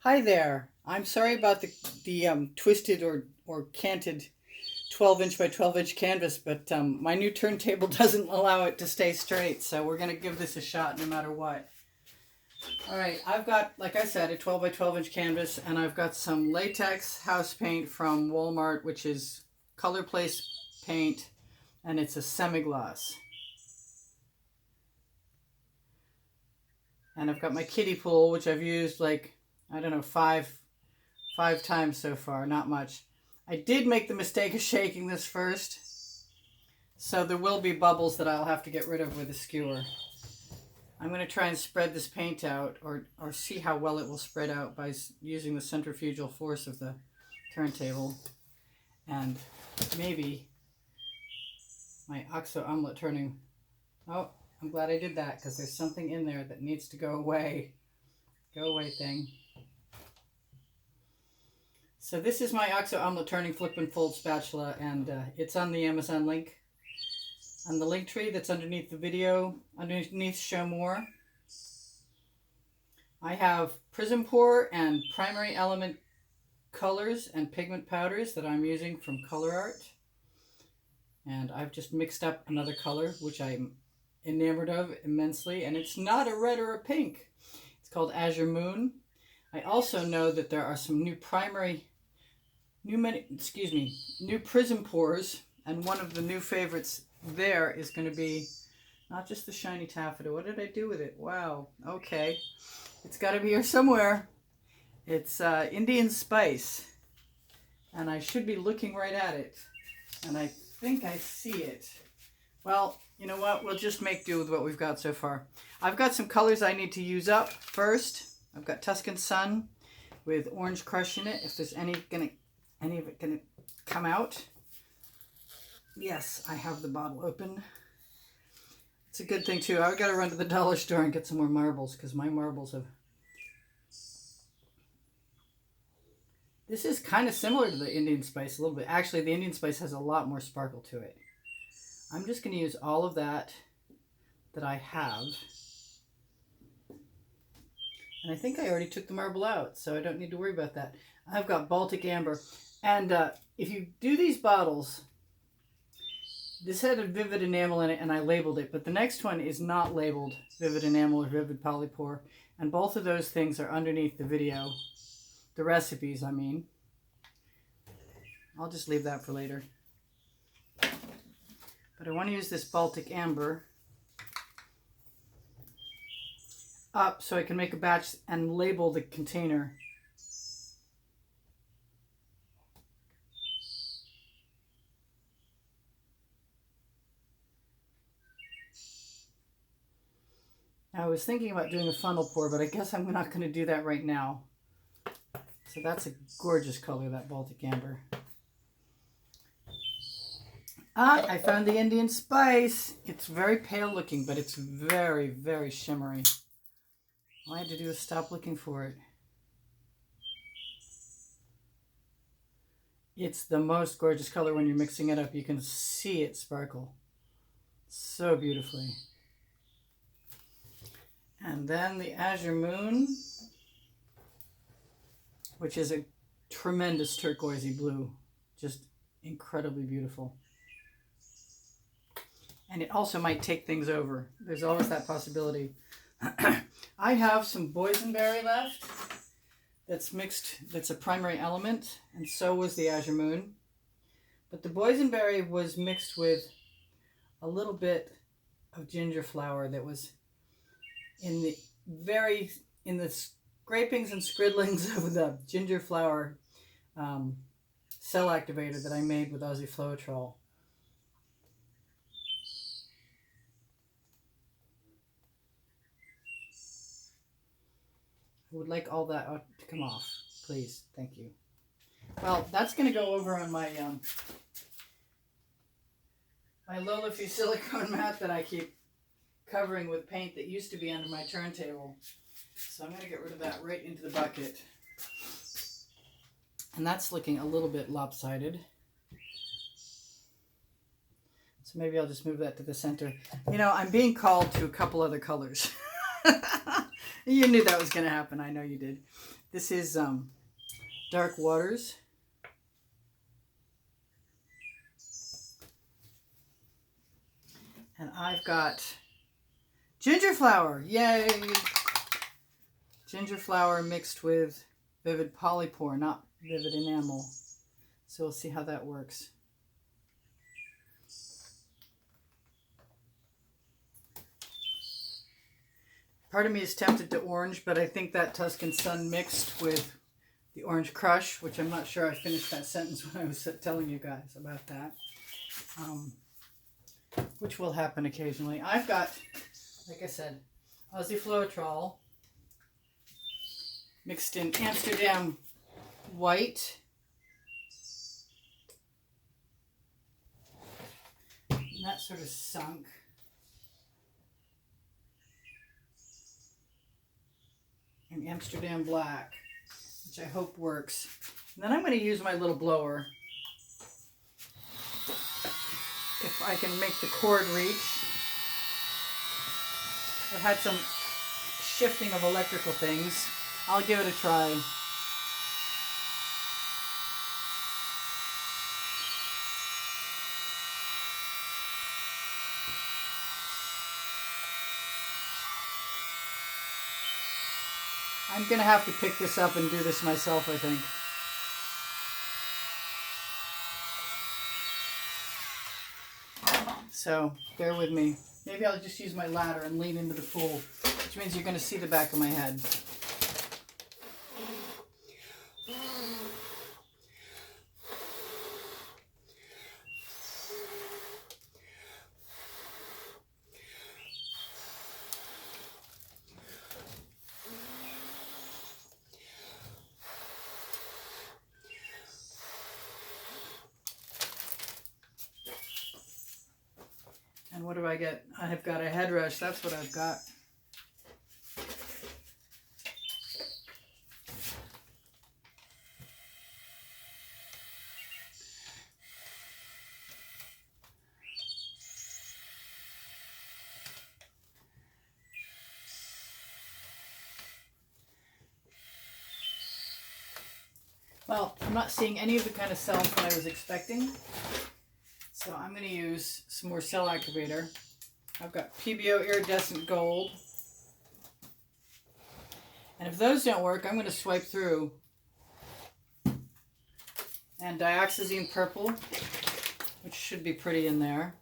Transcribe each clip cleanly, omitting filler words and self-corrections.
Hi there. I'm sorry about the twisted or canted 12-inch by 12-inch canvas, but my new turntable doesn't allow it to stay straight, so we're going to give this a shot no matter what. All right, I've got, like I said, a 12 by 12-inch canvas, and I've got some latex house paint from Walmart, which is Color Place paint, and it's a semi-gloss. And I've got my kiddie pool, which I've used like, I don't know, five times so far, not much. I did make the mistake of shaking this first, so there will be bubbles that I'll have to get rid of with a skewer. I'm going to try and spread this paint out, or see how well it will spread out by using the centrifugal force of the turntable. And maybe my oxo omelet turning. Oh, I'm glad I did that, because there's something in there that needs to go away. Go away thing. So this is my oxo omelet turning flip and fold spatula, and it's on the Amazon link. On the link tree that's underneath the video, underneath Show More. I have Prizm Pour and primary element colors and pigment powders that I'm using from Colour Arte. And I've just mixed up another color, which I'm enamored of immensely, and it's not a red or a pink. It's called Azure Moon. I also know that there are some new new Prizm pours, and one of the new favorites there is going to be not just the shiny taffeta. What did I do with it? Wow. Okay. It's got to be here somewhere. It's Indian spice. And I should be looking right at it. And I think I see it. Well, you know what? We'll just make do with what we've got so far. I've got some colors I need to use up first. I've got Tuscan Sun with orange crush in it. If there's any of it gonna come out. Yes, I have the bottle open. It's a good thing too. I've got to run to the dollar store and get some more marbles, because my marbles have... This is kind of similar to the Indian spice a little bit. Actually, the Indian spice has a lot more sparkle to it. I'm just going to use all of that I have. And I think I already took the marble out, so I don't need to worry about that. I've got Baltic Amber. And if you do these bottles... This had a vivid enamel in it, and I labeled it, but the next one is not labeled vivid enamel or vivid polypore, and both of those things are underneath the video. The recipes, I mean. I'll just leave that for later. But I want to use this Baltic Amber up so I can make a batch and label the container. I was thinking about doing a funnel pour, but I guess I'm not going to do that right now. So that's a gorgeous color, that Baltic Amber. Ah, I found the Indian spice. It's very pale looking, but it's very, very shimmery. All I had to do is stop looking for it. It's the most gorgeous color when you're mixing it up. You can see it sparkle so beautifully. And then the Azure Moon, which is a tremendous turquoisey blue. Just incredibly beautiful. And it also might take things over. There's always that possibility. I have some boysenberry left that's mixed, that's a primary element, and so was the Azure Moon. But the boysenberry was mixed with a little bit of ginger flower that was in the scrapings and scribblings of the ginger flower cell activator that I made with Aussie Floetrol. I would like all that to come off, please. Thank you. Well, that's going to go over on my my Lola Fee silicone mat that I keep covering with paint that used to be under my turntable. So I'm going to get rid of that right into the bucket. And that's looking a little bit lopsided. So maybe I'll just move that to the center. You know, I'm being called to a couple other colors. You knew that was going to happen. I know you did. This is Dark Waters. And I've got ginger flower. Yay! Ginger flower mixed with vivid polypore, not vivid enamel. So we'll see how that works. Part of me is tempted to orange, but I think that Tuscan Sun mixed with the orange crush, which I'm not sure I finished that sentence when I was telling you guys about that. Which will happen occasionally. I've got, like I said, Aussie Floetrol mixed in Amsterdam white. And that sort of sunk. And Amsterdam black, which I hope works. And then I'm going to use my little blower. If I can make the cord reach. I've had some shifting of electrical things. I'll give it a try. I'm going to have to pick this up and do this myself, I think. So, bear with me. Maybe I'll just use my ladder and lean into the pool, which means you're going to see the back of my head. And what do I get? I have got a head rush. That's what I've got. Well, I'm not seeing any of the kind of cells that I was expecting. So I'm going to use some more cell activator. I've got PBO iridescent gold. And if those don't work, I'm going to swipe through. And dioxazine purple, which should be pretty in there.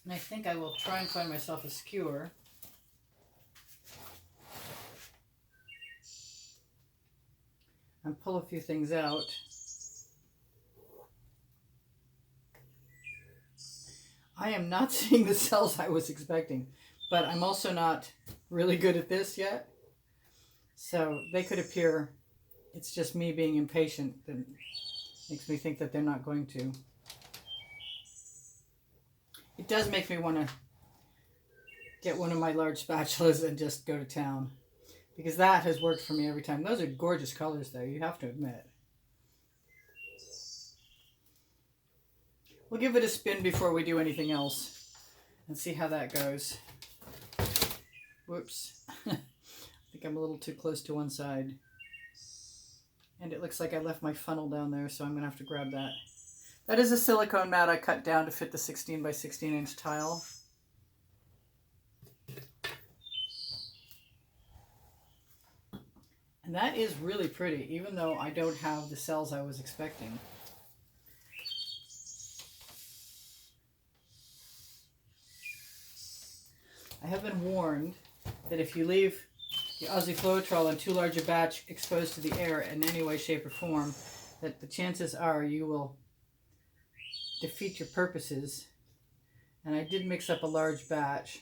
And I think I will try and find myself a skewer. And pull a few things out. I am not seeing the cells I was expecting, but I'm also not really good at this yet. So they could appear, it's just me being impatient that makes me think that they're not going to. It does make me want to get one of my large spatulas and just go to town, because that has worked for me every time. Those are gorgeous colors though, you have to admit. We'll give it a spin before we do anything else and see how that goes. Whoops. I think I'm a little too close to one side. And it looks like I left my funnel down there, so I'm going to have to grab that. That is a silicone mat I cut down to fit the 16 by 16 inch tile. And that is really pretty, even though I don't have the cells I was expecting. I have been warned that if you leave the Aussie Floetrol in too large a batch exposed to the air in any way, shape, or form, that the chances are you will defeat your purposes. And I did mix up a large batch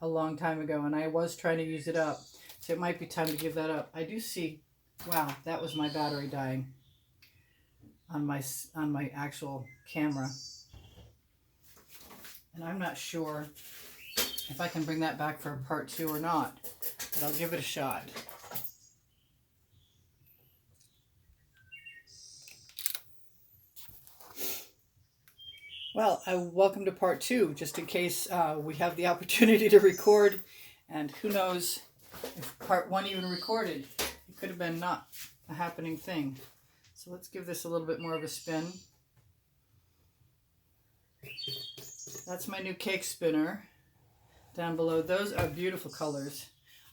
a long time ago, and I was trying to use it up, so it might be time to give that up. I do see, wow, that was my battery dying on my actual camera. And I'm not sure if I can bring that back for a part 2 or not, but I'll give it a shot. Well, welcome to part 2, just in case we have the opportunity to record, and who knows if part 1 even recorded. It could have been not a happening thing. So let's give this a little bit more of a spin. That's my new cake spinner down below. Those are beautiful colors.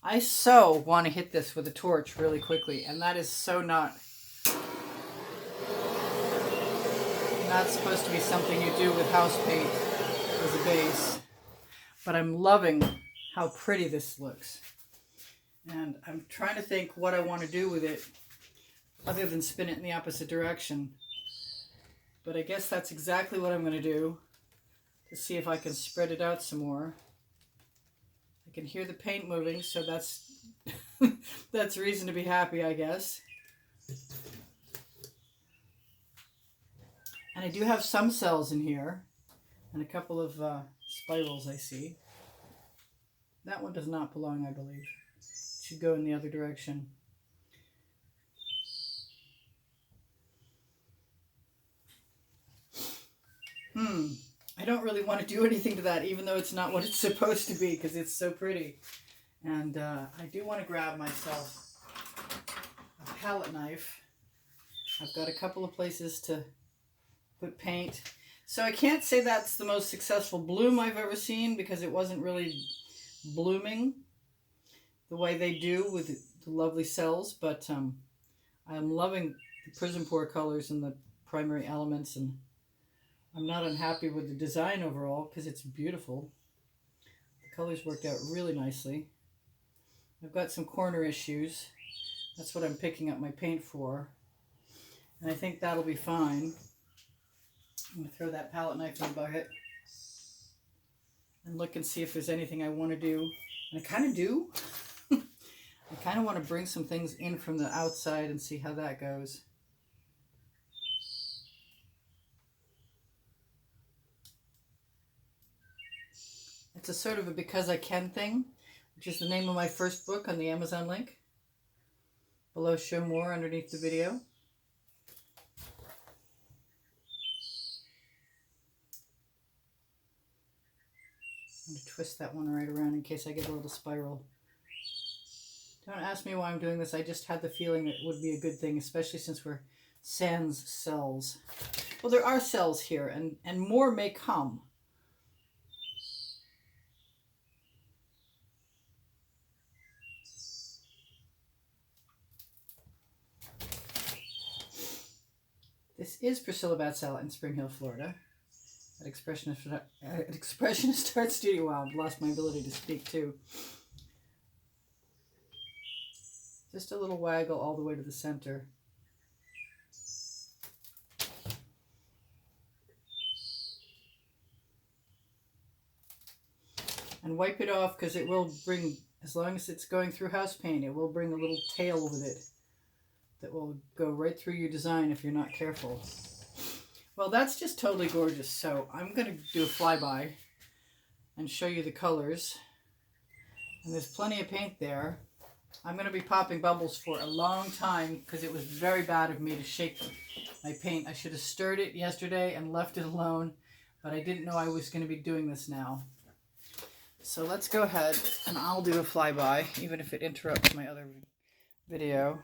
I so want to hit this with a torch really quickly, and that is so not supposed to be something you do with house paint as a base. But I'm loving how pretty this looks. And I'm trying to think what I want to do with it other than spin it in the opposite direction. But I guess that's exactly what I'm going to do, to see if I can spread it out some more. I can hear the paint moving, so that's that's reason to be happy, I guess. And I do have some cells in here, and a couple of spirals I see. That one does not belong, I believe. It should go in the other direction. I don't really want to do anything to that, even though it's not what it's supposed to be, because it's so pretty. And I do want to grab myself a palette knife. I've got a couple of places to put paint. So I can't say that's the most successful bloom I've ever seen, because it wasn't really blooming the way they do with the lovely cells, but I'm loving the Prizm Pour colors and the primary elements, and I'm not unhappy with the design overall because it's beautiful. The colors worked out really nicely. I've got some corner issues. That's what I'm picking up my paint for. And I think that'll be fine. I'm going to throw that palette knife in the bucket and look and see if there's anything I want to do. And I kind of do. I kind of want to bring some things in from the outside and see how that goes. It's a sort of a Because I Can thing, which is the name of my first book on the Amazon link. Below, show more underneath the video. I'm going to twist that one right around in case I get a little spiral. Don't ask me why I'm doing this. I just had the feeling that it would be a good thing, especially since we're sans cells. Well, there are cells here, and more may come. This is Priscilla in Spring Hill, Florida, at Expressionist Art Studio. Wow, I've lost my ability to speak too. Just a little waggle all the way to the center. And wipe it off, because it will bring, as long as it's going through house paint, it will bring a little tail with it that will go right through your design if you're not careful. Well, that's just totally gorgeous. So I'm going to do a flyby and show you the colors. And there's plenty of paint there. I'm going to be popping bubbles for a long time because it was very bad of me to shake my paint. I should have stirred it yesterday and left it alone, but I didn't know I was going to be doing this now. So let's go ahead and I'll do a flyby, even if it interrupts my other video.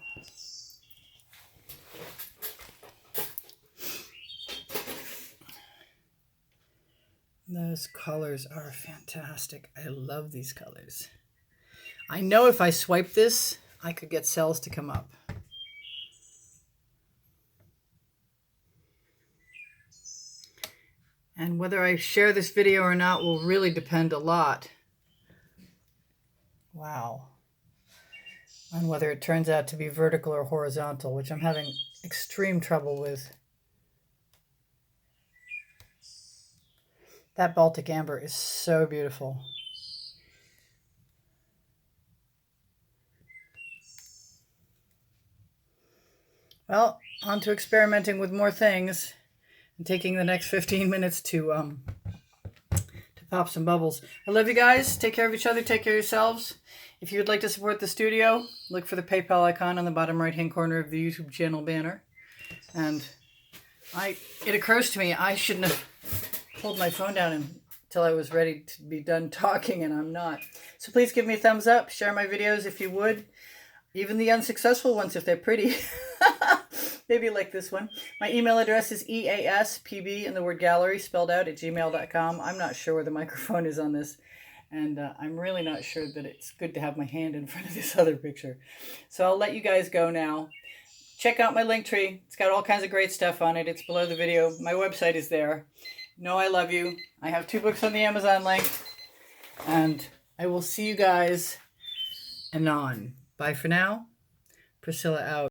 Those colors are fantastic. I love these colors. I know if I swipe this, I could get cells to come up. And whether I share this video or not will really depend a lot. Wow. On whether it turns out to be vertical or horizontal, which I'm having extreme trouble with. That Baltic Amber is so beautiful. Well, on to experimenting with more things and taking the next 15 minutes to pop some bubbles. I love you guys. Take care of each other. Take care of yourselves. If you would like to support the studio, look for the PayPal icon on the bottom right-hand corner of the YouTube channel banner. And it occurs to me I shouldn't have pulled my phone down until I was ready to be done talking, and I'm not. So please give me a thumbs up. Share my videos if you would. Even the unsuccessful ones if they're pretty. Maybe like this one. My email address is easpb and the word gallery spelled out at gmail.com. I'm not sure where the microphone is on this. And I'm really not sure that it's good to have my hand in front of this other picture. So I'll let you guys go now. Check out my link tree. It's got all kinds of great stuff on it. It's below the video. My website is there. Know I love you. I have 2 books on the Amazon link. And I will see you guys anon. Bye for now. Priscilla out.